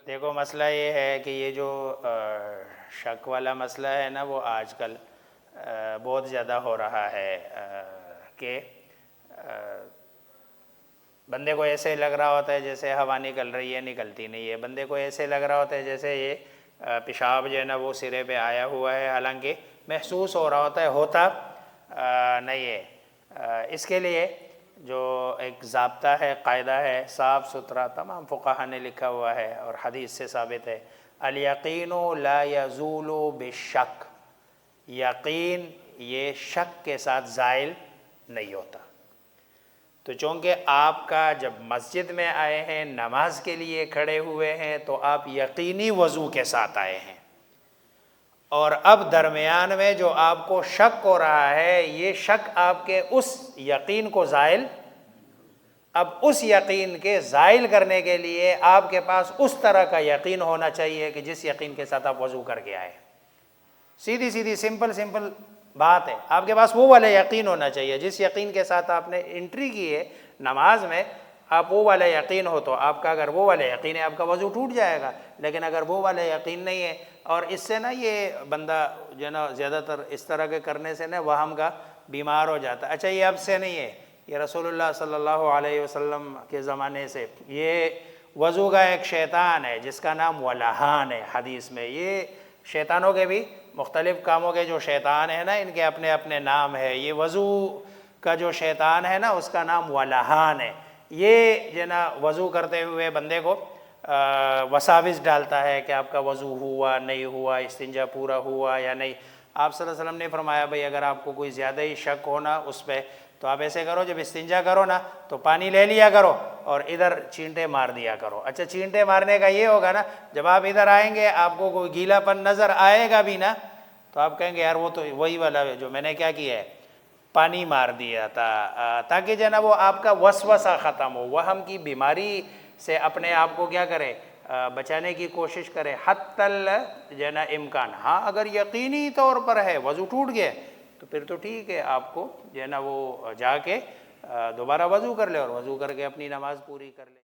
دیکھو مسئلہ یہ ہے کہ یہ جو شک والا مسئلہ ہے نا وہ آج کل بہت زیادہ ہو رہا ہے کہ بندے کو ایسے لگ رہا ہوتا ہے جیسے ہوا نکل رہی ہے، نکلتی نہیں ہے۔ بندے کو ایسے لگ رہا ہوتا ہے جیسے یہ پیشاب جو ہے نا وہ سرے پہ آیا ہوا ہے، حالانکہ محسوس ہو رہا ہوتا ہے، ہوتا نہیں ہے۔ اس کے لیے جو ایک ضابطہ ہے، قاعدہ ہے، صاف ستھرا تمام فقہا نے لکھا ہوا ہے اور حدیث سے ثابت ہے، الیقین لا یزول بالشک، یقین یہ شک کے ساتھ زائل نہیں ہوتا۔ تو چونکہ آپ کا جب مسجد میں آئے ہیں، نماز کے لیے کھڑے ہوئے ہیں، تو آپ یقینی وضو کے ساتھ آئے ہیں، اور اب درمیان میں جو آپ کو شک ہو رہا ہے، یہ شک آپ کے اس یقین کو زائل، اب اس یقین کے زائل کرنے کے لیے آپ کے پاس اس طرح کا یقین ہونا چاہیے کہ جس یقین کے ساتھ آپ وضو کر کے آئے۔ سیدھی سیدھی سمپل بات ہے، آپ کے پاس وہ والا یقین ہونا چاہیے جس یقین کے ساتھ آپ نے انٹری کی ہے نماز میں، آپ وہ والا یقین ہو تو آپ کا، اگر وہ والا یقین ہے آپ کا وضو ٹوٹ جائے گا۔ لیکن اگر وہ والا یقین نہیں ہے، اور اس سے نا یہ بندہ جو ہے نا زیادہ تر اس طرح کے کرنے سے نا وہم کا بیمار ہو جاتا ہے۔ اچھا یہ اب سے نہیں ہے، یہ رسول اللہ صلی اللہ علیہ وسلم کے زمانے سے یہ وضو کا ایک شیطان ہے جس کا نام ولہان ہے حدیث میں۔ یہ شیطانوں کے بھی مختلف کاموں کے جو شیطان ہیں نا ان کے اپنے اپنے نام ہے۔ یہ وضو کا جو شیطان ہے نا اس کا نام ولہان ہے۔ یہ جو ہے نا وضو کرتے ہوئے بندے کو وساوس ڈالتا ہے کہ آپ کا وضو ہوا نہیں ہوا، استنجا پورا ہوا یا نہیں۔ آپ صلی اللہ علیہ وسلم نے فرمایا بھئی اگر آپ کو کوئی زیادہ ہی شک ہونا اس پہ تو آپ ایسے کرو، جب استنجا کرو نا تو پانی لے لیا کرو اور ادھر چینٹے مار دیا کرو۔ اچھا چینٹے مارنے کا یہ ہوگا نا، جب آپ ادھر آئیں گے آپ کو کوئی گیلا پن نظر آئے گا بھی نا تو آپ کہیں گے یار وہ تو وہی والا ہے جو میں نے کیا کیا ہے، پانی مار دیا تھا، تاکہ جو ہے نا وہ آپ کا وسوسہ ختم ہو، وہم کی بیماری سے اپنے آپ کو کیا کرے، بچانے کی کوشش کرے حتی جو ہے نا امکان۔ ہاں اگر یقینی طور پر ہے وضو ٹوٹ گیا تو پھر تو ٹھیک ہے، آپ کو جو ہے نا وہ جا کے دوبارہ وضو کر لے اور وضو کر کے اپنی نماز پوری کر لے۔